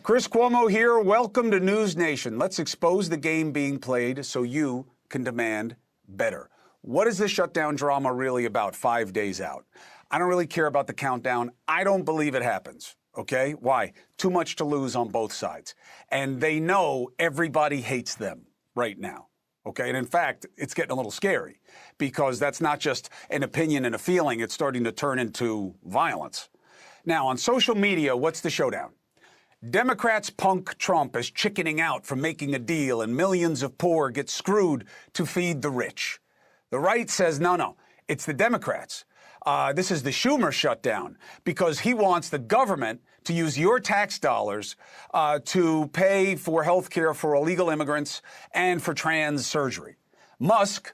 Chris Cuomo here. Welcome to News Nation. Let's expose the game being played so you can demand better. What is this shutdown drama really about 5 days out? I don't really care about the countdown. I don't believe it happens. Okay? Why? Too much to lose on both sides. And they know everybody hates them right now. Okay? And in fact, it's getting a little scary because that's not just an opinion and a feeling. It's starting to turn into violence. Now, on social media, what's the showdown? Democrats punk Trump as chickening out from making a deal, and millions of poor get screwed to feed the rich. The right says, no, it's the Democrats. This is the Schumer shutdown because he wants the government to use your tax dollars to pay for health care for illegal immigrants and for trans surgery. Musk,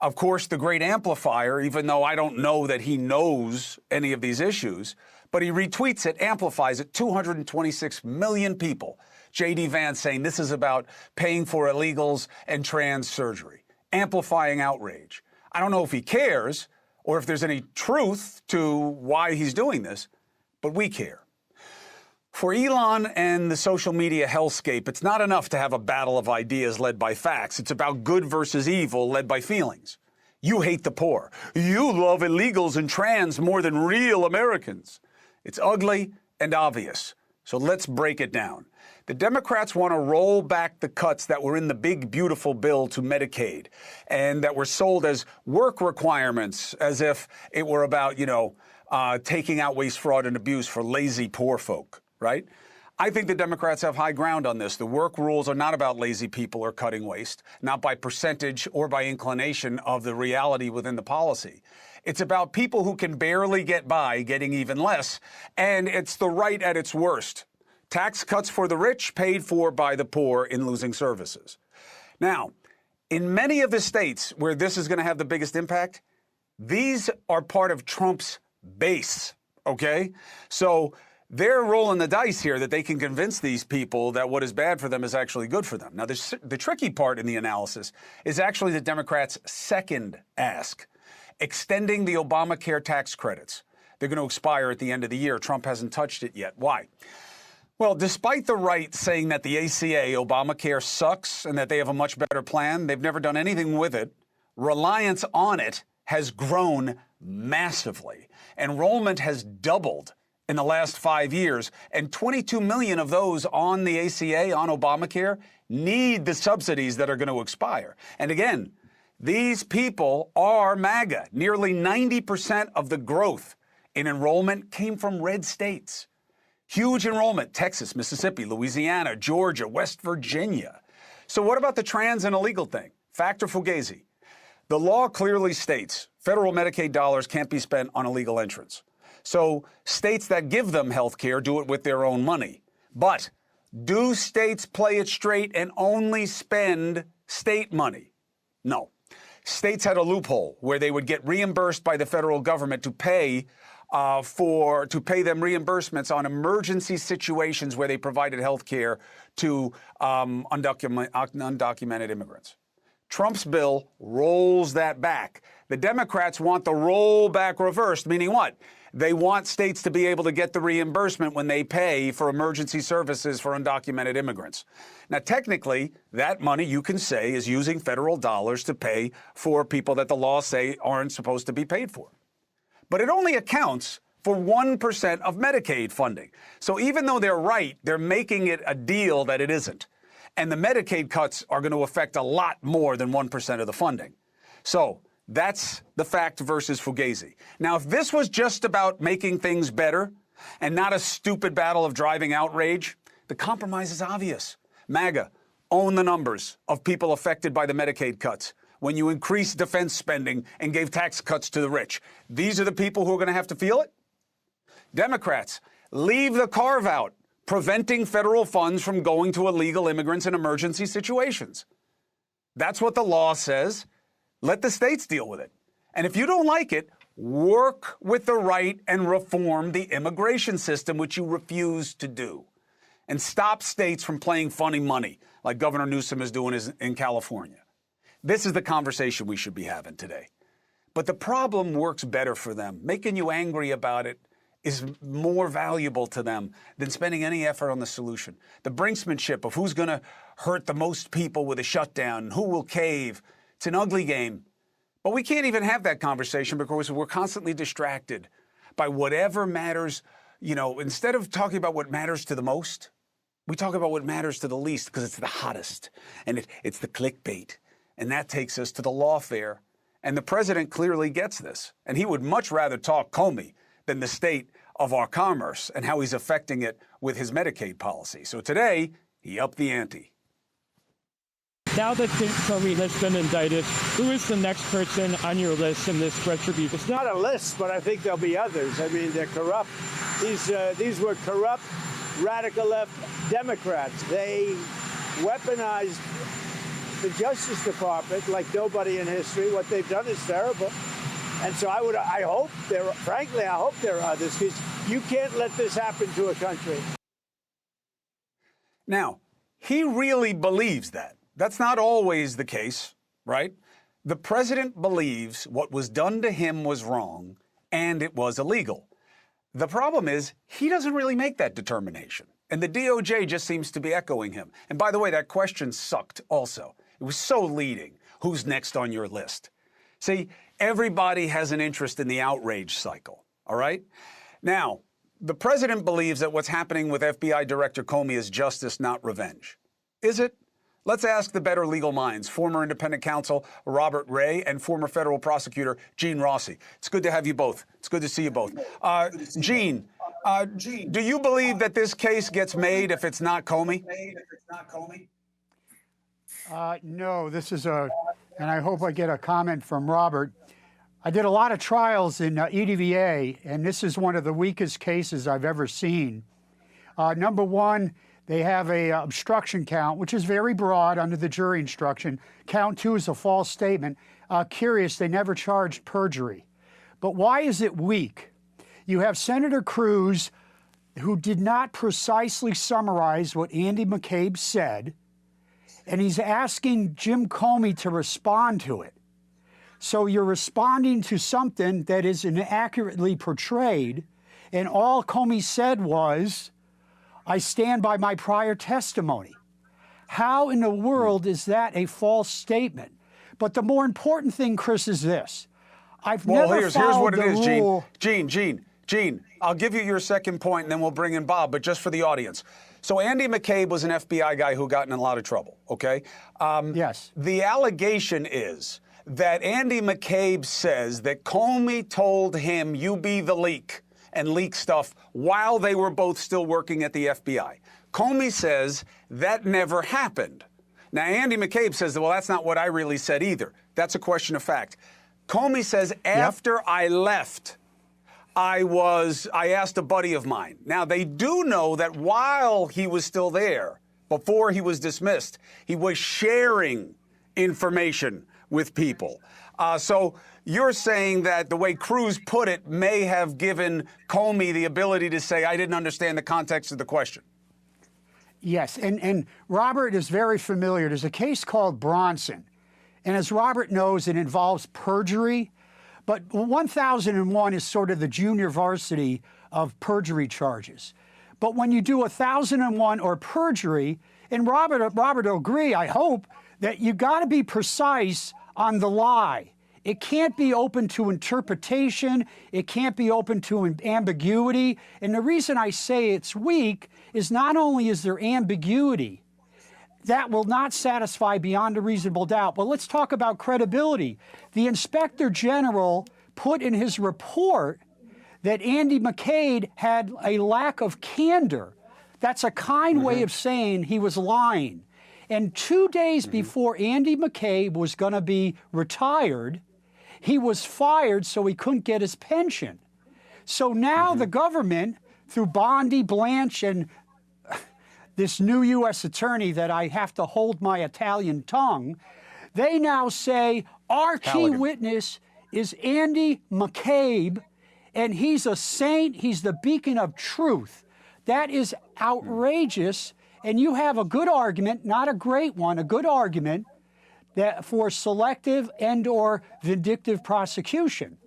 of course, the great amplifier, even though I don't know that he knows any of these issues, but he retweets it, amplifies it, 226 million people. J.D. Vance saying this is about paying for illegals and trans surgery, amplifying outrage. I don't know if he cares or if there's any truth to why he's doing this, but we care. For Elon and the social media hellscape, it's not enough to have a battle of ideas led by facts. It's about good versus evil led by feelings. You hate the poor. You love illegals and trans more than real Americans. It's ugly and obvious. So let's break it down. The Democrats want to roll back the cuts that were in the big, beautiful bill to Medicaid and that were sold as work requirements, as if it were about, taking out waste, fraud, and abuse for lazy poor folk, right? I think the Democrats have high ground on this. The work rules are not about lazy people or cutting waste, not by percentage or by inclination of the reality within the policy. It's about people who can barely get by getting even less, and it's the right at its worst. Tax cuts for the rich paid for by the poor in losing services. Now, in many of the states where this is going to have the biggest impact, these are part of Trump's base, okay? So they're rolling the dice here that they can convince these people that what is bad for them is actually good for them. Now, the tricky part in the analysis is actually the Democrats' second ask, extending the Obamacare tax credits. They're going to expire at the end of the year. Trump hasn't touched it yet. Why? Well, despite the right saying that the ACA, Obamacare, sucks and that they have a much better plan, they've never done anything with it. Reliance on it has grown massively. Enrollment has doubled in the last 5 years, and 22 million of those on the ACA, on Obamacare, need the subsidies that are going to expire. And again, these people are MAGA. Nearly 90% of the growth in enrollment came from red states. Huge enrollment, Texas, Mississippi, Louisiana, Georgia, West Virginia. So what about the trans and illegal thing? Factor fugazi. The law clearly states federal Medicaid dollars can't be spent on illegal entrants. So states that give them health care do it with their own money. But do states play it straight and only spend state money? No. States had a loophole where they would get reimbursed by the federal government to pay them reimbursements on emergency situations where they provided health care to undocumented immigrants. Trump's bill rolls that back. The Democrats want the rollback reversed, meaning what? They want states to be able to get the reimbursement when they pay for emergency services for undocumented immigrants. Now, technically, that money, you can say, is using federal dollars to pay for people that the law say aren't supposed to be paid for. But it only accounts for 1% of Medicaid funding. So even though they're right, they're making it a deal that it isn't. And the Medicaid cuts are going to affect a lot more than 1% of the funding. So that's the fact versus fugazi. Now, if this was just about making things better and not a stupid battle of driving outrage, the compromise is obvious. MAGA, own the numbers of people affected by the Medicaid cuts. When you increased defense spending and gave tax cuts to the rich, these are the people who are going to have to feel it? Democrats, leave the carve-out, preventing federal funds from going to illegal immigrants in emergency situations. That's what the law says. Let the states deal with it. And if you don't like it, work with the right and reform the immigration system, which you refuse to do. And stop states from playing funny money like Governor Newsom is doing in California. This is the conversation we should be having today. But the problem works better for them. Making you angry about it is more valuable to them than spending any effort on the solution. The brinksmanship of who's going to hurt the most people with a shutdown, who will cave, it's an ugly game. But we can't even have that conversation because we're constantly distracted by whatever matters. You know, instead of talking about what matters to the most, we talk about what matters to the least because it's the hottest and it's the clickbait. And that takes us to the lawfare. And the president clearly gets this. And he would much rather talk Comey than the state of our commerce and how he's affecting it with his Medicaid policy. So today, he upped the ante. Now that Comey has been indicted, who is the next person on your list in this retribution? It's not a list, but I think there'll be others. I mean, they're corrupt. These were corrupt, radical left Democrats. They weaponized the Justice Department like nobody in history. What they've done is terrible. And so I hope there are others, because you can't let this happen to a country. Now, he really believes that. That's not always the case, right? The president believes what was done to him was wrong and it was illegal. The problem is he doesn't really make that determination. And the DOJ just seems to be echoing him. And by the way, that question sucked also. It was so leading. Who's next on your list? See, everybody has an interest in the outrage cycle, all right? Now, the president believes that what's happening with FBI Director Comey is justice, not revenge. Is it? Let's ask the better legal minds, former independent counsel Robert Ray and former federal prosecutor Gene Rossi. It's good to have you both. It's good to see you both. Gene, do you believe that this case gets made if it's not Comey? No, this is and I hope I get a comment from Robert. I did a lot of trials in EDVA, and this is one of the weakest cases I've ever seen. Number one, they have a obstruction count, which is very broad under the jury instruction. Count two is a false statement. Curious, they never charged perjury. But why is it weak? You have Senator Cruz, who did not precisely summarize what Andy McCabe said, and he's asking Jim Comey to respond to it. So you're responding to something that is inaccurately portrayed, and all Comey said was, I stand by my prior testimony. How in the world is that a false statement? But the more important thing, Chris, is this. I've never followed the rule. Gene, I'll give you your second point, and then we'll bring in Bob, but just for the audience. So Andy McCabe was an FBI guy who got in a lot of trouble, okay? Yes. The allegation is that Andy McCabe says that Comey told him, you be the leak, and leak stuff while they were both still working at the FBI. Comey says that never happened. Now, Andy McCabe says, well, that's not what I really said either. That's a question of fact. Comey says, after I left, I asked a buddy of mine. Now, they do know that while he was still there, before he was dismissed, he was sharing information with people. So you're saying that the way Cruz put it may have given Comey the ability to say, I didn't understand the context of the question. Yes, and Robert is very familiar. There's a case called Bronson. And as Robert knows, it involves perjury. But 1001 is sort of the junior varsity of perjury charges. But when you do 1001 or perjury, and Robert will agree, I hope, that you got to be precise on the lie. It can't be open to interpretation. It can't be open to ambiguity. And the reason I say it's weak is not only is there ambiguity, that will not satisfy beyond a reasonable doubt. But let's talk about credibility. The Inspector General put in his report that Andy McCabe had a lack of candor. That's a kind way of saying he was lying. And 2 days before Andy McCabe was going to be retired, he was fired so he couldn't get his pension. So now the government, through Bondi, Blanche, and this new U.S. attorney that I have to hold my Italian tongue, they now say our key witness is Andy McCabe, and he's a saint, he's the beacon of truth. That is outrageous, and you have a good argument, not a great one, a good argument that for selective and or vindictive prosecution.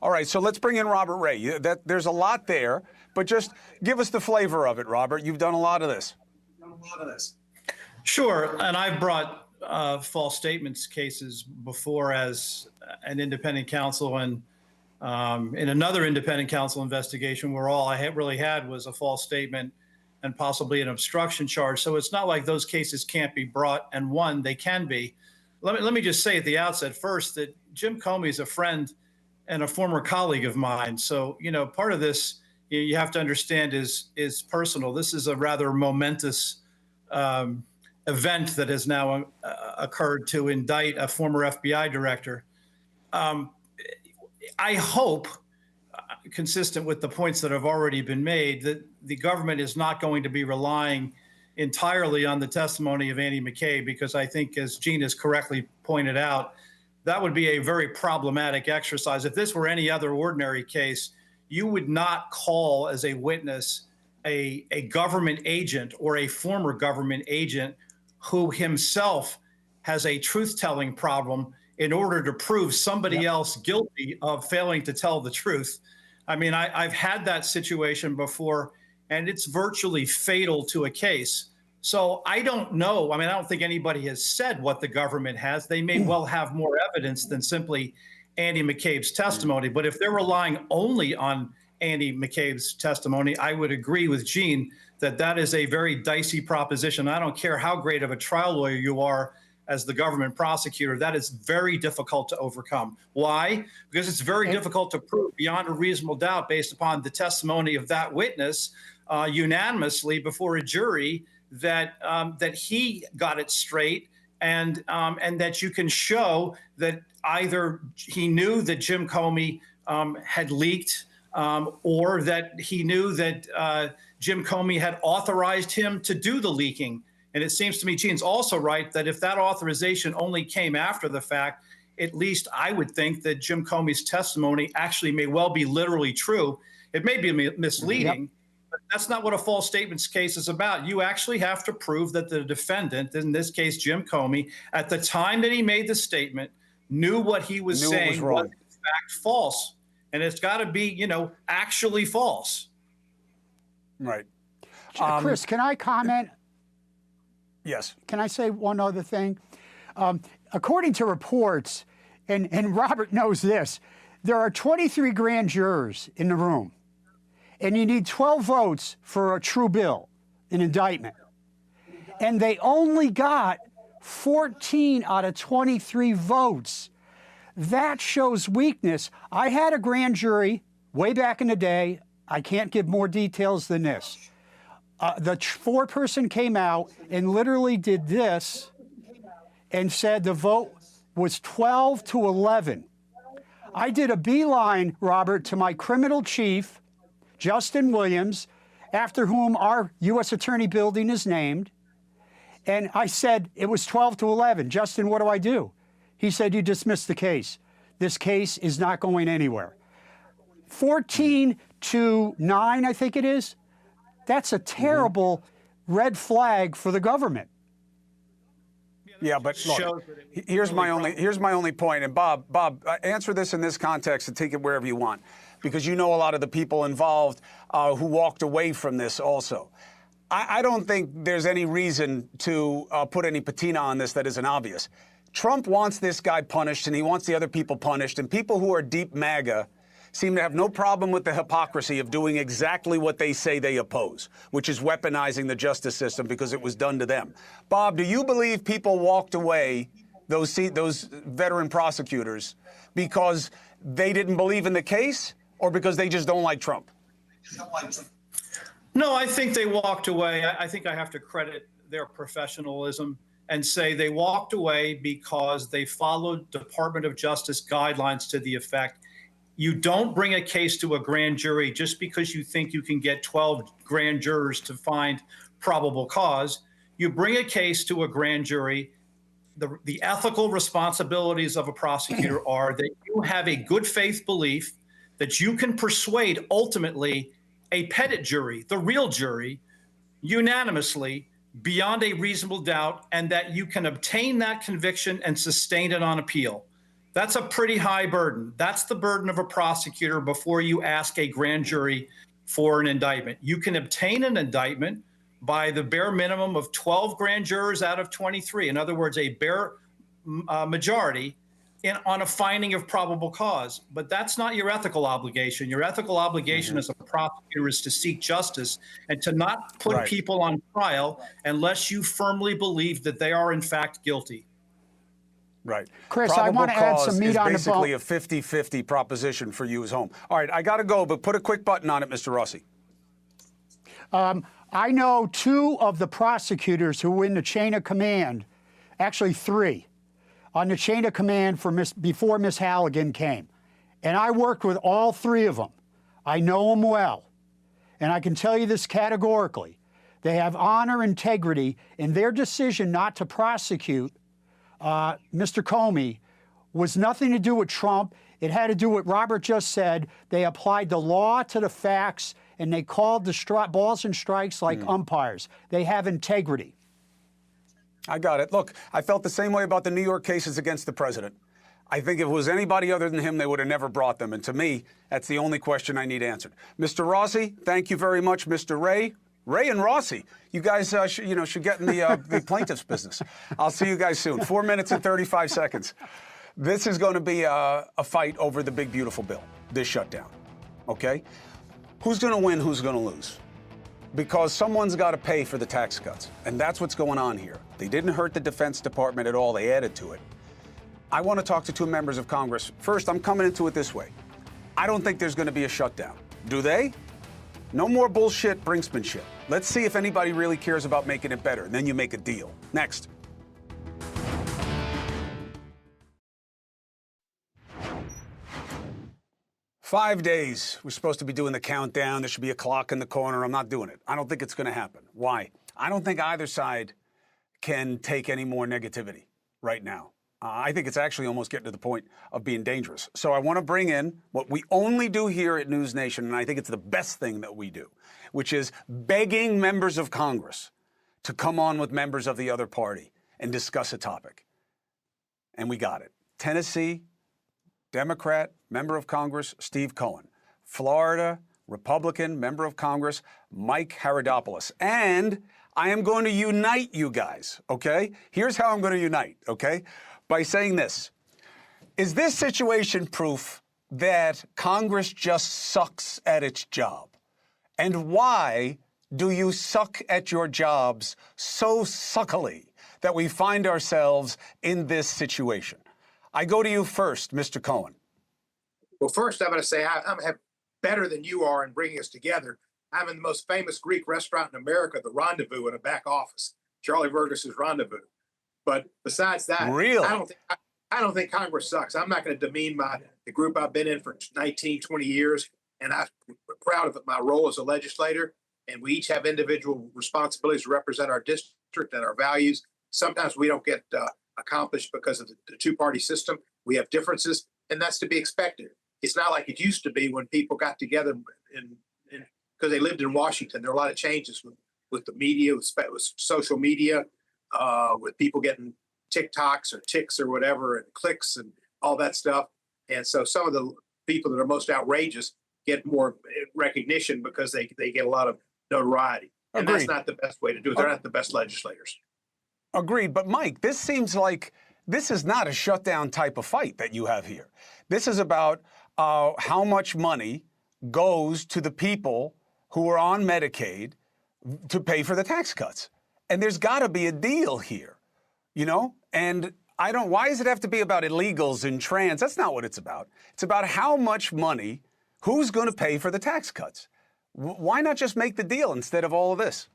All right, so let's bring in Robert Ray. There's a lot there, but just give us the flavor of it, Robert. You've done a lot of this. Sure, and I've brought false statements cases before as an independent counsel, and in another independent counsel investigation where all I really had was a false statement and possibly an obstruction charge. So it's not like those cases can't be brought and won. They can be. Let me just say at the outset first that Jim Comey is a friend and a former colleague of mine. So, you know, part of this you have to understand is personal. This is a rather momentous event that has now occurred to indict a former FBI director. I hope, consistent with the points that have already been made, that the government is not going to be relying entirely on the testimony of Andy McCabe, because I think, as Gene has correctly pointed out, that would be a very problematic exercise. If this were any other ordinary case, you would not call as a witness a government agent or a former government agent who himself has a truth-telling problem in order to prove somebody else guilty of failing to tell the truth. I mean, I've had that situation before, and it's virtually fatal to a case. So I don't know. I mean, I don't think anybody has said what the government has. They may well have more evidence than simply Andy McCabe's testimony. But if they're relying only on Andy McCabe's testimony, I would agree with Gene that that is a very dicey proposition. I don't care how great of a trial lawyer you are as the government prosecutor, that is very difficult to overcome. Why? Because it's very difficult to prove beyond a reasonable doubt based upon the testimony of that witness unanimously before a jury that that he got it straight, and that you can show that either he knew that Jim Comey had leaked, or that he knew that Jim Comey had authorized him to do the leaking. And it seems to me Gene's also right that if that authorization only came after the fact, at least I would think that Jim Comey's testimony actually may well be literally true. It may be misleading, but that's not what a false statements case is about. You actually have to prove that the defendant, in this case Jim Comey, at the time that he made the statement, knew what he was saying was in fact false. And it's got to be, you know, actually false. Right. Chris, can I comment? Yes. Can I say one other thing? According to reports, and Robert knows this, there are 23 grand jurors in the room, and you need 12 votes for a true bill, an indictment. And they only got 14 out of 23 votes. That shows weakness. I had a grand jury way back in the day. I can't give more details than this. The foreperson came out and literally did this and said the vote was 12 to 11. I did a beeline, Robert, to my criminal chief, Justin Williams, after whom our U.S. Attorney building is named. And I said, it was 12 to 11. Justin, what do I do? He said, you dismiss the case. This case is not going anywhere. 14 to 9, I think it is. That's a terrible red flag for the government. Yeah, but look, here's my only point. And Bob, answer this in this context and take it wherever you want, because you know a lot of the people involved who walked away from this also. I don't think there's any reason to put any patina on this that isn't obvious. Trump wants this guy punished, and he wants the other people punished, and people who are deep MAGA seem to have no problem with the hypocrisy of doing exactly what they say they oppose, which is weaponizing the justice system because it was done to them. Bob, do you believe people walked away, those veteran prosecutors, because they didn't believe in the case or because they just don't like Trump? No, I think they walked away. I think I have to credit their professionalism and say they walked away because they followed Department of Justice guidelines to the effect you don't bring a case to a grand jury just because you think you can get 12 grand jurors to find probable cause. You bring a case to a grand jury. The ethical responsibilities of a prosecutor are that you have a good faith belief that you can persuade ultimately a pettit jury, the real jury, unanimously beyond a reasonable doubt, and that you can obtain that conviction and sustain it on appeal. That's a pretty high burden. That's the burden of a prosecutor before you ask a grand jury for an indictment. You can obtain an indictment by the bare minimum of 12 grand jurors out of 23. In other words, a bare majority on a finding of probable cause. But that's not your ethical obligation. Your ethical obligation as a prosecutor is to seek justice and to not put people on trial unless you firmly believe that they are in fact guilty. Right. Chris, Probable I want to add cause some meat is on the basically bone. a 50-50 proposition for you as home. All right, I got to go, but put a quick button on it, Mr. Rossi. I know 2 of the prosecutors who were in the chain of command, actually 3, on the chain of command for before Miss Halligan came. And I worked with all 3 of them. I know them well. And I can tell you this categorically. They have honor, integrity, and their decision not to prosecute Mr. Comey was nothing to do with Trump. It had to do with what Robert just said. They applied the law to the facts, and they called the balls and strikes like umpires. They have integrity. I got it. Look, I felt the same way about the New York cases against the president. I think if it was anybody other than him, they would have never brought them. And to me, that's the only question I need answered. Mr. Rossi, thank you very much. Mr. Ray and Rossi, you guys should get in the plaintiff's business. I'll see you guys soon. 4 minutes and 35 seconds. This is going to be a fight over the big, beautiful bill, this shutdown. Okay? Who's going to win? Who's going to lose? Because someone's got to pay for the tax cuts. And that's what's going on here. They didn't hurt the Defense Department at all. They added to it. I want to talk to 2 members of Congress. First, I'm coming into it this way. I don't think there's going to be a shutdown. Do they? No more bullshit brinksmanship. Let's see if anybody really cares about making it better. And then you make a deal. Next. "5 days. We're supposed to be doing the countdown. There should be a clock in the corner. I'm not doing it. I don't think it's going to happen. Why? I don't think either side can take any more negativity right now. I think it's actually almost getting to the point of being dangerous. So I want to bring in what we only do here at News Nation, and I think it's the best thing that we do, which is begging members of Congress to come on with members of the other party and discuss a topic. And we got it. Tennessee, Democrat, member of Congress, Steve Cohen. Florida, Republican, member of Congress, Mike Haridopolos. And I am going to unite you guys, okay? Here's how I'm going to unite, okay? By saying this. Is this situation proof that Congress just sucks at its job? And why do you suck at your jobs so suckily that we find ourselves in this situation? I go to you first, Mr. Cohen. Well, first, I'm going to say I'm better than you are in bringing us together. I'm in the most famous Greek restaurant in America, the Rendezvous, in a back office, Charlie Fergus's Rendezvous. But besides that, really? I don't think Congress sucks. I'm not going to demean the group I've been in for 19, 20 years, and I'm proud of my role as a legislator. And we each have individual responsibilities to represent our district and our values. Sometimes we don't get accomplished because of the two-party system. We have differences, and that's to be expected. It's not like it used to be when people got together because they lived in Washington. There are a lot of changes with the media, with social media, with people getting TikToks or ticks or whatever, and clicks and all that stuff. And so some of the people that are most outrageous get more recognition because they get a lot of notoriety. And Agreed. That's not the best way to do it. They're not the best legislators. Agreed. But Mike, this seems like this is not a shutdown type of fight that you have here. This is about how much money goes to the people who are on Medicaid to pay for the tax cuts. And there's got to be a deal here, you know? And why does it have to be about illegals and trans? That's not what it's about. It's about how much money, who's going to pay for the tax cuts. Why not just make the deal instead of all of this?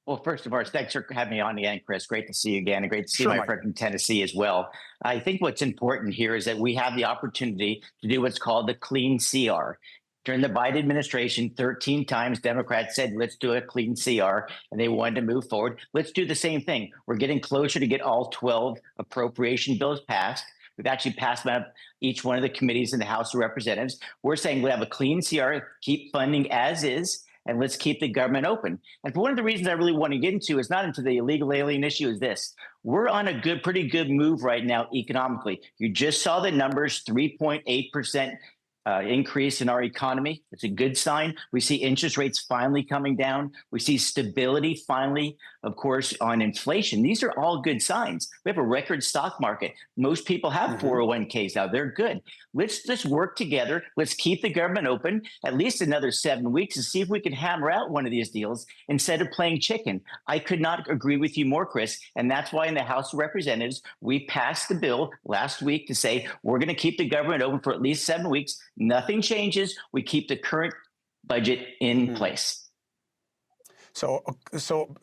Well, first of all, thanks for having me on again, Chris. Great to see you again, and great to see Sure, my Mike. friend from Tennessee as well. I think what's important here is that we have the opportunity to do what's called the clean CR. During the Biden administration, 13 times Democrats said, let's do a clean CR, and they wanted to move forward. Let's do the same thing. We're getting closer to get all 12 appropriation bills passed. We've actually passed them out each one of the committees in the House of Representatives. We're saying we have a clean CR, keep funding as is, and let's keep the government open. And for one of the reasons I really want to get into is not into the illegal alien issue is this. We're on a pretty good move right now economically. You just saw the numbers, 3.8% increase in our economy. It's a good sign. We see interest rates finally coming down. We see stability finally, of course, on inflation. These are all good signs. We have a record stock market. Most people have 401ks now. They're good. Let's just work together. Let's keep the government open at least another 7 weeks and see if we can hammer out one of these deals instead of playing chicken. I could not agree with you more, Chris. And that's why in the House of Representatives, we passed the bill last week to say we're going to keep the government open for at least 7 weeks. Nothing changes. We keep the current budget in place. So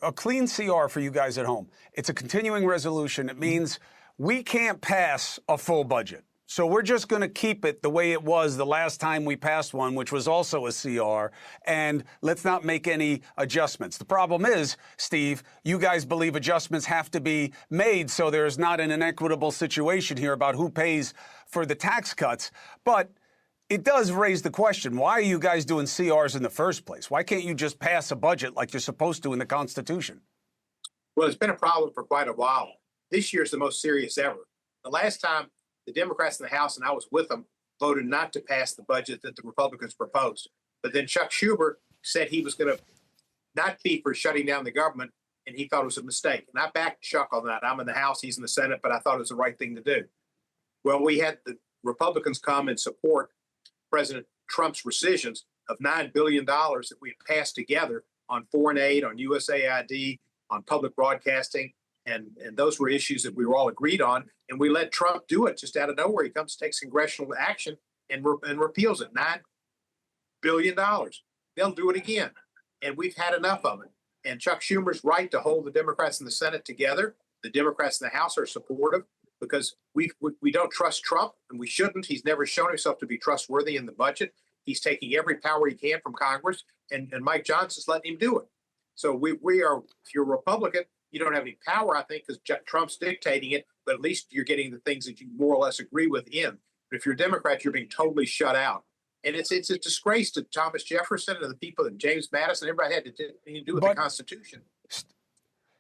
a clean CR for you guys at home. It's a continuing resolution. It means we can't pass a full budget. So we're just going to keep it the way it was the last time we passed one, which was also a CR, and let's not make any adjustments. The problem is, Steve, you guys believe adjustments have to be made so there's not an inequitable situation here about who pays for the tax cuts. But it does raise the question, why are you guys doing CRs in the first place? Why can't you just pass a budget like you're supposed to in the Constitution? Well, it's been a problem for quite a while. This year is the most serious ever. The last time the Democrats in the House, and I was with them, voted not to pass the budget that the Republicans proposed. But then Chuck Schumer said he was going to not be for shutting down the government, and he thought it was a mistake. And I backed Chuck on that. I'm in the House, he's in the Senate, but I thought it was the right thing to do. Well, we had the Republicans come and support President Trump's rescissions of $9 billion that we had passed together on foreign aid, on USAID, on public broadcasting. And those were issues that we were all agreed on. And we let Trump do it just out of nowhere. He comes, takes congressional action and repeals it. $9 billion. They'll do it again. And we've had enough of it. And Chuck Schumer's right to hold the Democrats in the Senate together. The Democrats in the House are supportive because we don't trust Trump, and we shouldn't. He's never shown himself to be trustworthy in the budget. He's taking every power he can from Congress, and Mike Johnson's letting him do it. So we are, if you're a Republican, you don't have any power, I think, because Trump's dictating it, but at least you're getting the things that you more or less agree with in. But if you're a Democrat, you're being totally shut out. And it's a disgrace to Thomas Jefferson and the people and James Madison. Everybody had to do with the Constitution.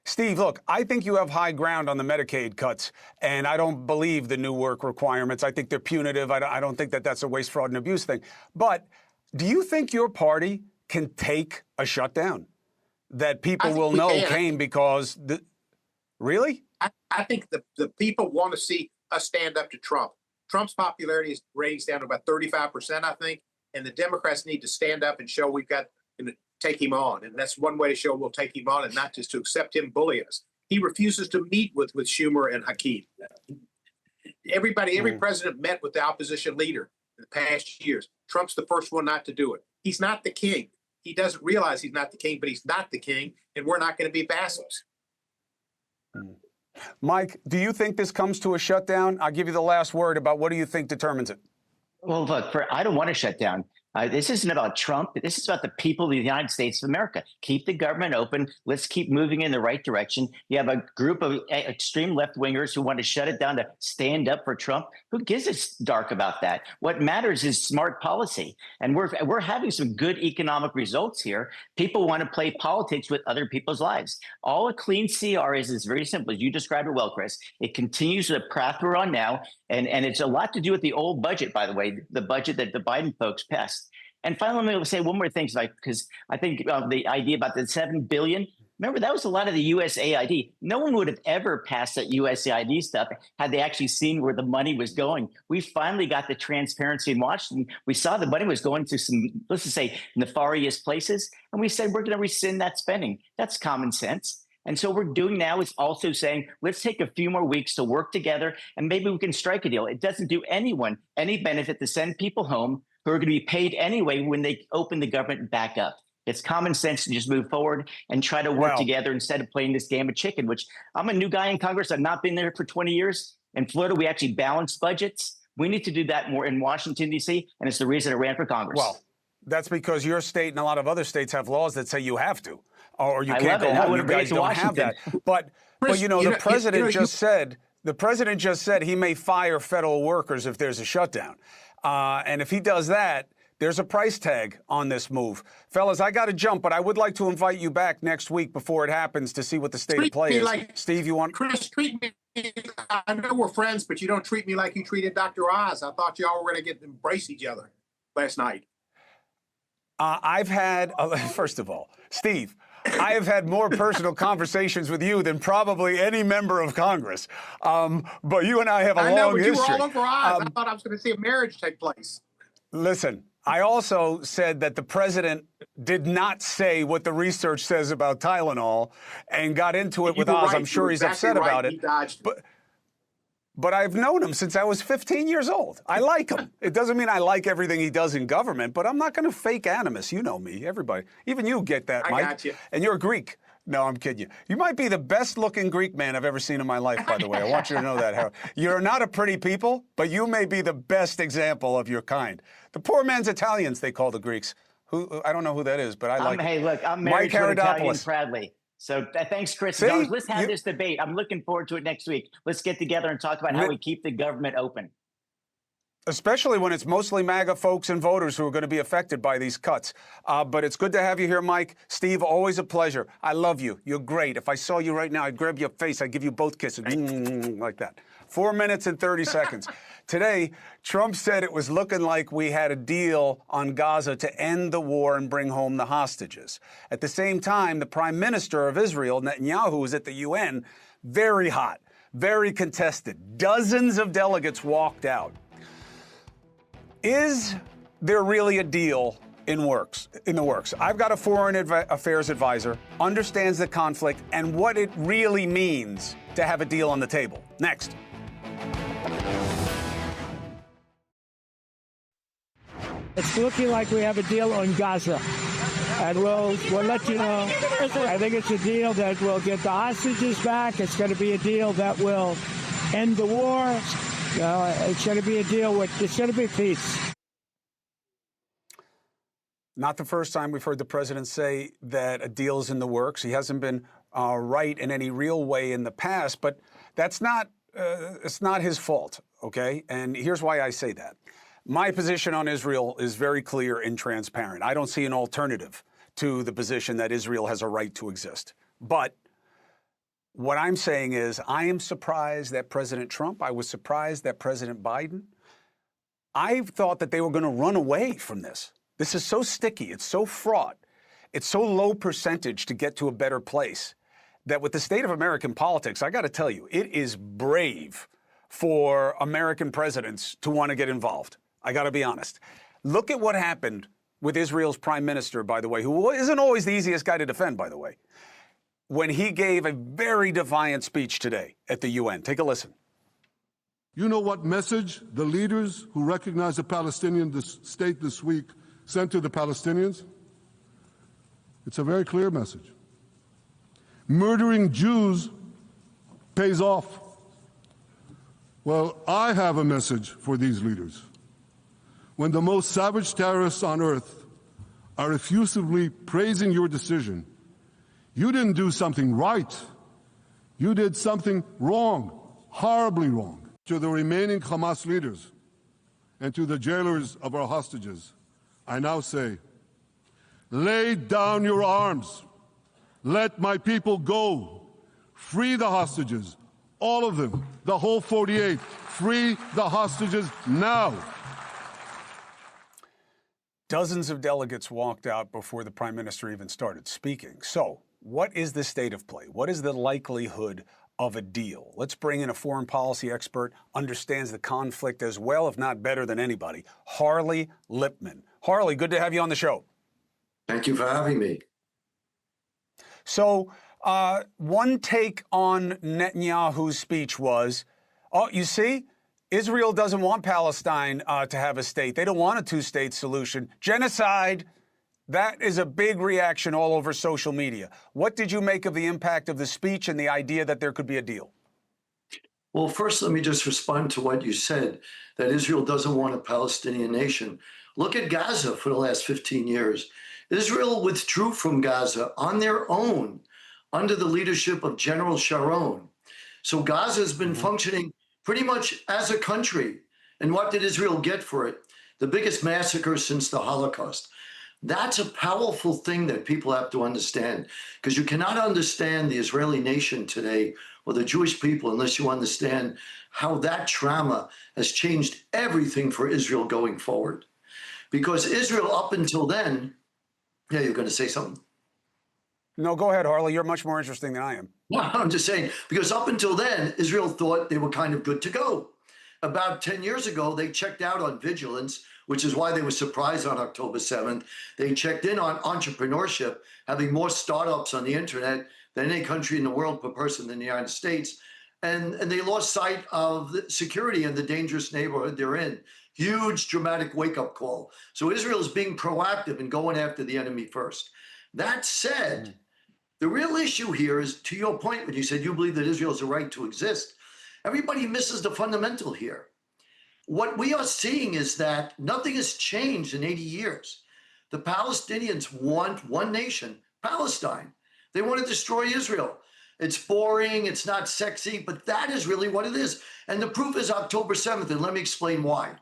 Steve, look, I think you have high ground on the Medicaid cuts, and I don't believe the new work requirements. I think they're punitive. I don't think that that's a waste, fraud, and abuse thing. But do you think your party can take a shutdown that people will know came because really? I think the people want to see us stand up to Trump. Trump's popularity is ratings down to about 35%, I think, and the Democrats need to stand up and show we've got to take him on. And that's one way to show we'll take him on, and not just to accept him bully us. He refuses to meet with Schumer and Hakeem. Every president met with the opposition leader in the past years. Trump's the first one not to do it. He's not the king. He doesn't realize he's not the king, but he's not the king, and we're not going to be vassals. Mike, do you think this comes to a shutdown? I'll give you the last word about what do you think determines it? Well, look, I don't want to shut down. This isn't about Trump. This is about the people of the United States of America. Keep the government open. Let's keep moving in the right direction. You have a group of extreme left-wingers who want to shut it down to stand up for Trump. Who gives a dark about that? What matters is smart policy. And we're having some good economic results here. People want to play politics with other people's lives. All a clean CR is very simple. As you described it well, Chris. It continues the path we're on now. And it's a lot to do with the old budget, by the way, the budget that the Biden folks passed. And finally, let me say one more thing, because I think the idea about the $7 billion, remember, that was a lot of the USAID. No one would have ever passed that USAID stuff had they actually seen where the money was going. We finally got the transparency in Washington. We saw the money was going to some, let's just say, nefarious places. And we said, we're going to rescind that spending. That's common sense. And so what we're doing now is also saying, let's take a few more weeks to work together, and maybe we can strike a deal. It doesn't do anyone any benefit to send people home who are going to be paid anyway when they open the government back up. It's common sense to just move forward and try to work together instead of playing this game of chicken, which I'm a new guy in Congress. I've not been there for 20 years. In Florida, we actually balance budgets. We need to do that more in Washington, D.C., and it's the reason I ran for Congress. Well, that's because your state and a lot of other states have laws that say you have to, or you can't go home. You guys don't have that. But you know, the president just said he may fire federal workers if there's a shutdown. And if he does that, There's a price tag on this move. Fellas, I got to jump, but I would like to invite you back next week before it happens to see what the state of play is. Steve, you want... Chris, treat me. I know we're friends, but you don't treat me like you treated Dr. Oz. I thought y'all were going to embrace each other last night. I've had, first of all, Steve, I have had more personal conversations with you than probably any member of Congress. But you and I have a long history. You were all over Oz. I thought I was going to see a marriage take place. Listen, I also said that the president did not say what the research says about Tylenol and got into it with Oz. Right. I'm sure he's upset about it. But I've known him since I was 15 years old. I like him. It doesn't mean I like everything he does in government, but I'm not going to fake animus. You know me, everybody. Even you get that, Mike. I got you. And you're a Greek. No, I'm kidding you. You might be the best-looking Greek man I've ever seen in my life, by the way. I want you to know that, Harold. You're not a pretty people, but you may be the best example of your kind. The poor man's Italians, they call the Greeks. Who I don't know who that is, but I like Hey, look, I'm Mike married to an Italian Haridopolos. proudly. So thanks, Chris. See? Let's have this debate. I'm looking forward to it next week. Let's get together and talk about how we keep the government open. Especially when it's mostly MAGA folks and voters who are going to be affected by these cuts. But it's good to have you here, Mike. Steve, always a pleasure. I love you. You're great. If I saw you right now, I'd grab your face. I'd give you both kisses. Like that. 4 minutes and 30 seconds. Today, Trump said it was looking like we had a deal on Gaza to end the war and bring home the hostages. At the same time, the Prime Minister of Israel, Netanyahu, was at the UN, very hot, very contested. Dozens of delegates walked out. Is there really a deal in the works? I've got a foreign affairs advisor, understands the conflict and what it really means to have a deal on the table. Next. It's looking like we have a deal on Gaza, and we'll let you know. I think it's a deal that will get the hostages back. It's going to be a deal that will end the war. It's going to be a deal it's going to be peace. Not the first time we've heard the president say that a deal is in the works. He hasn't been right in any real way in the past, but that's not it's not his fault, okay? And here's why I say that. My position on Israel is very clear and transparent. I don't see an alternative to the position that Israel has a right to exist. But what I'm saying is I am surprised that President Trump, I was surprised that President Biden, I thought that they were going to run away from this. This is so sticky. It's so fraught. It's so low percentage to get to a better place that with the state of American politics, I got to tell you, it is brave for American presidents to want to get involved. I got to be honest. Look at what happened with Israel's prime minister, by the way, who isn't always the easiest guy to defend, by the way, when he gave a very defiant speech today at the UN. Take a listen. You know what message the leaders who recognize the Palestinian state this week sent to the Palestinians? It's a very clear message. Murdering Jews pays off. Well, I have a message for these leaders. When the most savage terrorists on earth are effusively praising your decision, you didn't do something right. You did something wrong, horribly wrong. To the remaining Hamas leaders and to the jailers of our hostages, I now say, lay down your arms. Let my people go. Free the hostages, all of them, the whole 48. Free the hostages now. Dozens of delegates walked out before the prime minister even started speaking. So what is the state of play? What is the likelihood of a deal? Let's bring in a foreign policy expert, understands the conflict as well, if not better than anybody, Harley Lippman. Harley, good to have you on the show. Thank you for having me. So one take on Netanyahu's speech was, oh, you see, Israel doesn't want Palestine to have a state. They don't want a two-state solution. Genocide. That is a big reaction all over social media. What did you make of the impact of the speech and the idea that there could be a deal? Well, first, let me just respond to what you said, that Israel doesn't want a Palestinian nation. Look at Gaza for the last 15 years. Israel withdrew from Gaza on their own under the leadership of General Sharon. So Gaza has been functioning pretty much as a country. And what did Israel get for it? the biggest massacre since the Holocaust. That's a powerful thing that people have to understand, because you cannot understand the Israeli nation today or the Jewish people unless you understand how that trauma has changed everything for Israel going forward. Because Israel, up until then, yeah, you're going to say something? No, go ahead, Harley. You're much more interesting than I am. Well, I'm just saying, because up until then, Israel thought they were kind of good to go. About 10 years ago, they checked out on vigilance, which is why they were surprised on October 7th. They checked in on entrepreneurship, having more startups on the internet than any country in the world per person than the United States. And they lost sight of the security in the dangerous neighborhood they're in. Huge, dramatic wake-up call. So Israel is being proactive and going after the enemy first. That said, the real issue here is, to your point, when you said you believe that Israel has a right to exist, everybody misses the fundamental here. What we are seeing is that nothing has changed in 80 years. The Palestinians want one nation, Palestine. They want to destroy Israel. It's boring, it's not sexy, but that is really what it is. And the proof is October 7th, and let me explain why.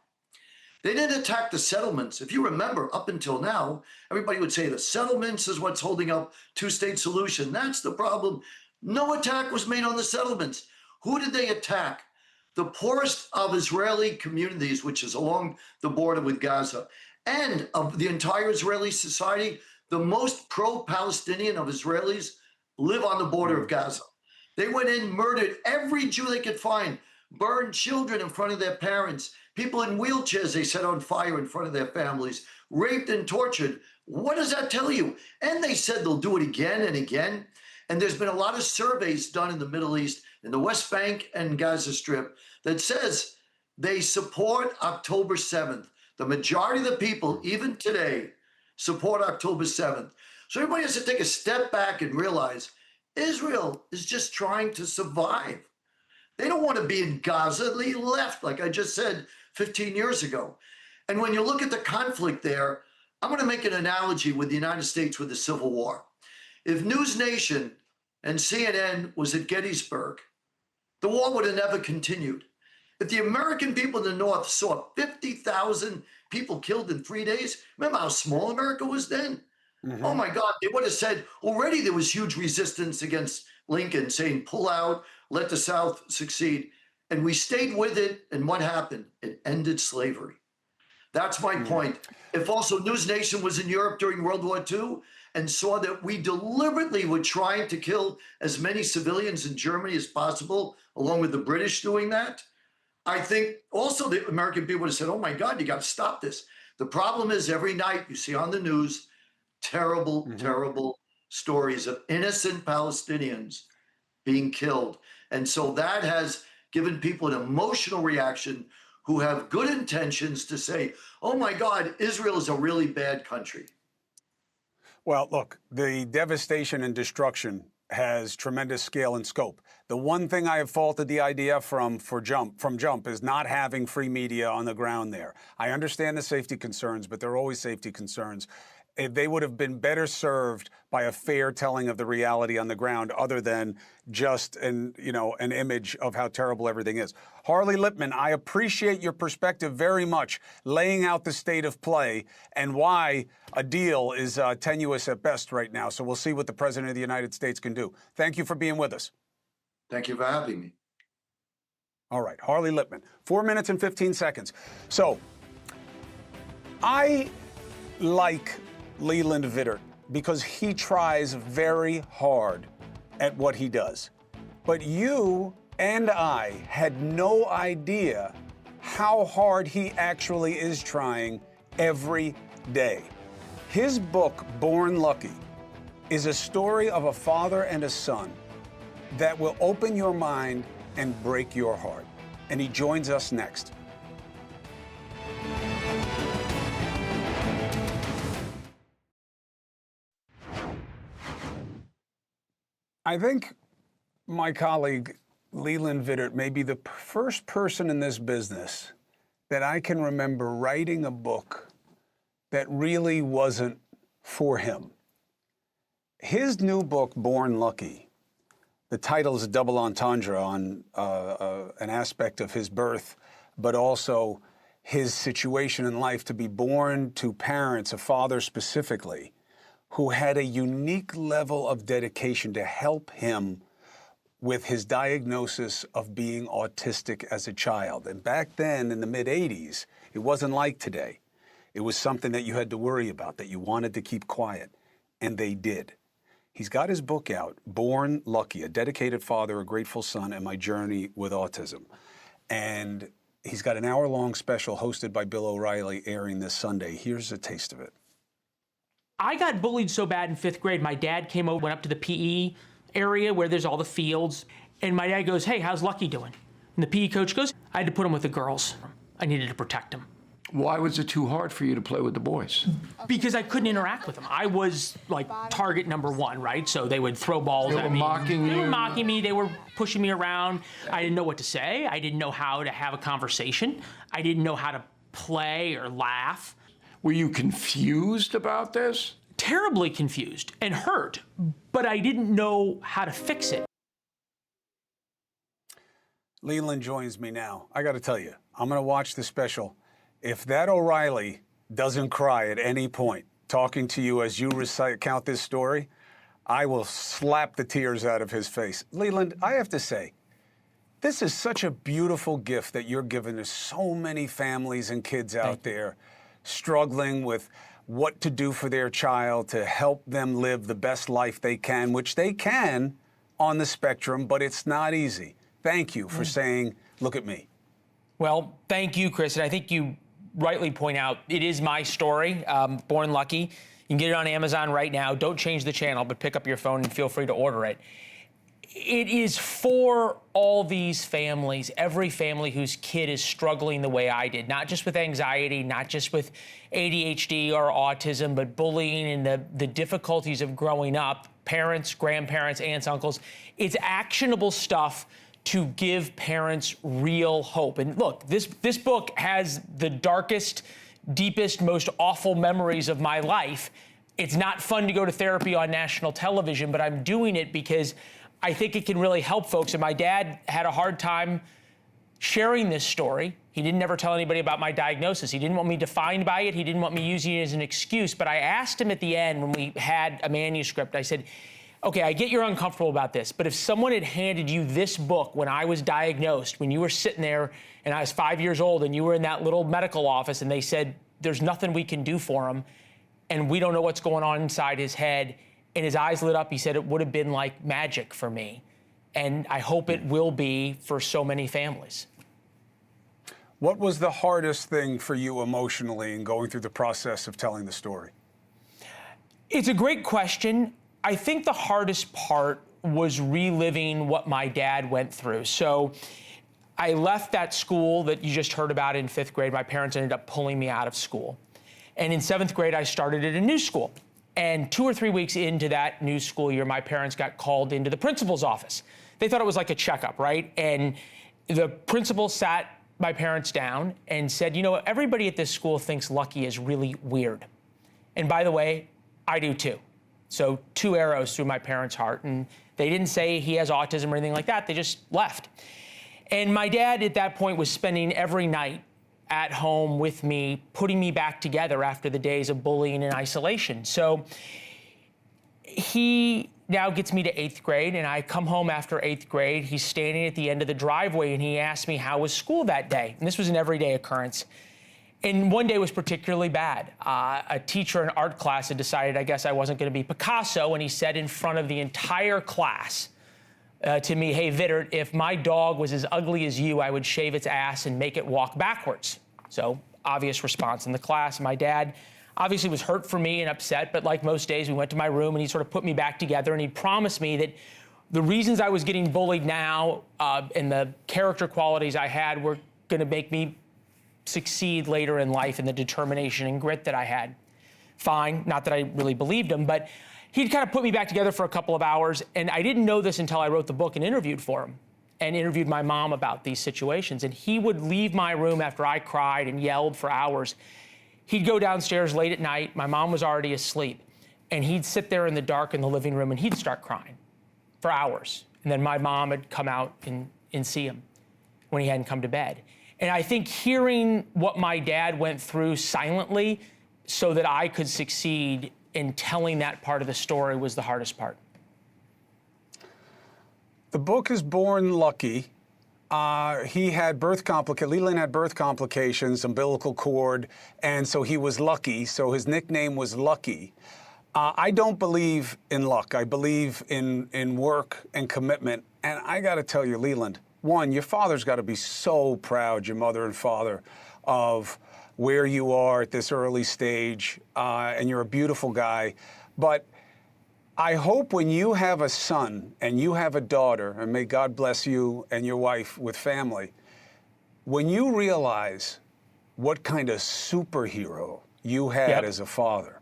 They didn't attack the settlements. If you remember, up until now, everybody would say the settlements is what's holding up two-state solution. That's the problem. No attack was made on the settlements. Who did they attack? The poorest of Israeli communities, which is along the border with Gaza, and of the entire Israeli society. The most pro-Palestinian of Israelis live on the border of Gaza. They went in, murdered every Jew they could find, burned children in front of their parents, people in wheelchairs they set on fire in front of their families, raped and tortured. What does that tell you? And they said they'll do it again and again. And there's been a lot of surveys done in the Middle East, in the West Bank and Gaza Strip, that says they support October 7th. The majority of the people, even today, support October 7th. So everybody has to take a step back and realize Israel is just trying to survive. They don't want to be in Gaza. They left, like I just said, 15 years ago. And when you look at the conflict there, I'm going to make an analogy with the United States with the Civil War. If News Nation and CNN was at Gettysburg, the war would have never continued. If the American people in the North saw 50,000 people killed in 3 days, remember how small America was then? Mm-hmm. Oh my God, they would have said already there was huge resistance against Lincoln saying, pull out, let the South succeed. And we stayed with it. And what happened? It ended slavery. That's my point. If also News Nation was in Europe during World War II and saw that we deliberately were trying to kill as many civilians in Germany as possible, along with the British doing that, I think also the American people would have said, oh my God, you got to stop this. The problem is every night you see on the news terrible, terrible stories of innocent Palestinians being killed. And so that has given people an emotional reaction who have good intentions to say, oh my God, Israel is a really bad country. Well, look, the devastation and destruction has tremendous scale and scope. The one thing I have faulted the IDF from jump is not having free media on the ground there. I understand the safety concerns, but there are always safety concerns. They would have been better served by a fair telling of the reality on the ground, other than just an image of how terrible everything is. Harley Lippman, I appreciate your perspective very much, laying out the state of play and why a deal is tenuous at best right now. So we'll see what the President of the United States can do. Thank you for being with us. Thank you for having me. All right, Harley Lippman, 4 minutes and 15 seconds. So I like Leland Vittert because he tries very hard at what he does. But you and I had no idea how hard he actually is trying every day. His book, Born Lucky, is a story of a father and a son that will open your mind and break your heart. And he joins us next. I think my colleague Leland Vittert may be the first person in this business that I can remember writing a book that really wasn't for him. His new book, Born Lucky, the title is a double entendre on an aspect of his birth, but also his situation in life to be born to parents, a father specifically, who had a unique level of dedication to help him with his diagnosis of being autistic as a child. And back then, in the mid-'80s, it wasn't like today. It was something that you had to worry about, that you wanted to keep quiet, and they did. He's got his book out, Born Lucky, A Dedicated Father, A Grateful Son, and My Journey with Autism. And he's got an hour-long special hosted by Bill O'Reilly airing this Sunday. Here's a taste of it. I got bullied so bad in 5th grade, my dad came over, went up to the PE area where there's all the fields, and my dad goes, "Hey, how's Lucky doing?" And the PE coach goes, "I had to put him with the girls. I needed to protect him." Why was it too hard for you to play with the boys? Because I couldn't interact with them. I was like target number one, right? So they would throw balls at me. They were mocking me. They were pushing me around. I didn't know what to say. I didn't know how to have a conversation. I didn't know how to play or laugh. Were you confused about this? Terribly confused and hurt, but I didn't know how to fix it. Leland joins me now. I got to tell you, I'm going to watch the special. If that O'Reilly doesn't cry at any point talking to you as you recount this story, I will slap the tears out of his face. Leland, I have to say, this is such a beautiful gift that you're giving to so many families and kids out there struggling with what to do for their child to help them live the best life they can, which they can on the spectrum, but it's not easy. Thank you for saying, look at me. Well, thank you, Chris. And I think you rightly point out, it is my story, Born Lucky. You can get it on Amazon right now. Don't change the channel, but pick up your phone and feel free to order it. It is for all these families, every family whose kid is struggling the way I did, not just with anxiety, not just with ADHD or autism, but bullying and the difficulties of growing up, parents, grandparents, aunts, uncles. It's actionable stuff to give parents real hope. And look, this book has the darkest, deepest, most awful memories of my life. It's not fun to go to therapy on national television, but I'm doing it because I think it can really help folks. And my dad had a hard time sharing this story. He didn't ever tell anybody about my diagnosis. He didn't want me defined by it. He didn't want me using it as an excuse. But I asked him at the end when we had a manuscript, I said, okay, I get you're uncomfortable about this, but if someone had handed you this book when I was diagnosed, when you were sitting there and I was 5 years old and you were in that little medical office and they said, there's nothing we can do for him and we don't know what's going on inside his head, and his eyes lit up, he said it would have been like magic for me. And I hope it will be for so many families. What was the hardest thing for you emotionally in going through the process of telling the story? It's a great question. I think the hardest part was reliving what my dad went through. So I left that school that you just heard about in 5th grade. My parents ended up pulling me out of school. And in 7th grade, I started at a new school. And 2 or 3 weeks into that new school year, my parents got called into the principal's office. They thought it was like a checkup, right? And the principal sat my parents down and said, you know, everybody at this school thinks Lucky is really weird. And by the way, I do too. So 2 arrows through my parents' heart. And they didn't say he has autism or anything like that. They just left. And my dad at that point was spending every night at home with me, putting me back together after the days of bullying and isolation. So he now gets me to 8th grade, and I come home after 8th grade. He's standing at the end of the driveway, and he asked me how was school that day. And this was an everyday occurrence. And one day was particularly bad. A teacher in art class had decided, I guess I wasn't going to be Picasso, and he said in front of the entire class to me, hey, Vittert, if my dog was as ugly as you, I would shave its ass and make it walk backwards. So obvious response in the class. My dad obviously was hurt for me and upset, but like most days, we went to my room and he sort of put me back together and he promised me that the reasons I was getting bullied now and the character qualities I had were going to make me succeed later in life in the determination and grit that I had. Fine, not that I really believed him, but he'd kind of put me back together for a couple of hours, and I didn't know this until I wrote the book and interviewed for him and interviewed my mom about these situations. And he would leave my room after I cried and yelled for hours. He'd go downstairs late at night. My mom was already asleep. And he'd sit there in the dark in the living room and he'd start crying for hours. And then my mom would come out and see him when he hadn't come to bed. And I think hearing what my dad went through silently so that I could succeed in telling that part of the story was the hardest part. The book is Born Lucky. He had Leland had birth complications, umbilical cord, and so he was lucky, so his nickname was Lucky. I don't believe in luck. I believe in work and commitment. And I got to tell you, Leland, one, your father's got to be so proud, your mother and father, of where you are at this early stage, and you're a beautiful guy. But I hope when you have a son and you have a daughter, and may God bless you and your wife with family, when you realize what kind of superhero you had as a father.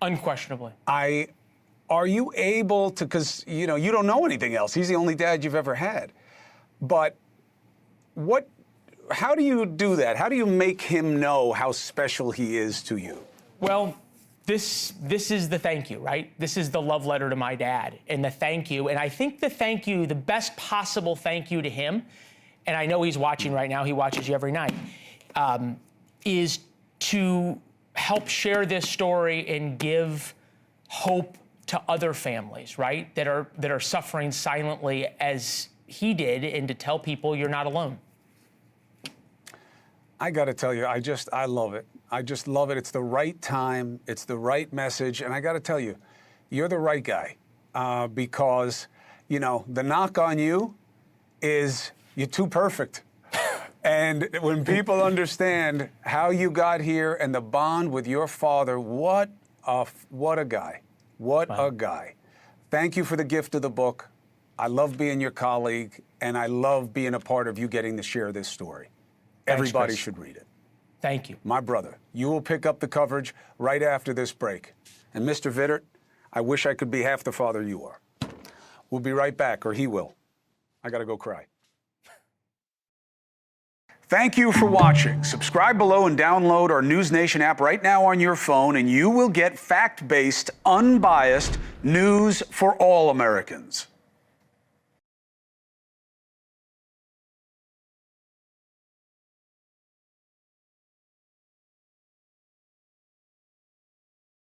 Unquestionably. Are you able to, because you don't know anything else. He's the only dad you've ever had. But how do you do that? How do you make him know how special he is to you? Well, this is the thank you, right? This is the love letter to my dad and the thank you. And I think the thank you, the best possible thank you to him, and I know he's watching right now, he watches you every night, is to help share this story and give hope to other families, right? That are suffering silently as he did, and to tell people you're not alone. I got to tell you, I love it. I just love it. It's the right time. It's the right message. And I got to tell you, you're the right guy, because, the knock on you is you're too perfect. And when people understand how you got here and the bond with your father, what a guy. What a guy. Thank you for the gift of the book. I love being your colleague, and I love being a part of you getting to share this story. Everybody should read it. Thank you. My brother, you will pick up the coverage right after this break. And Mr. Vittert, I wish I could be half the father you are. We'll be right back, or he will. I got to go cry. Thank you for watching. Subscribe below and download our News Nation app right now on your phone, and you will get fact-based, unbiased news for all Americans.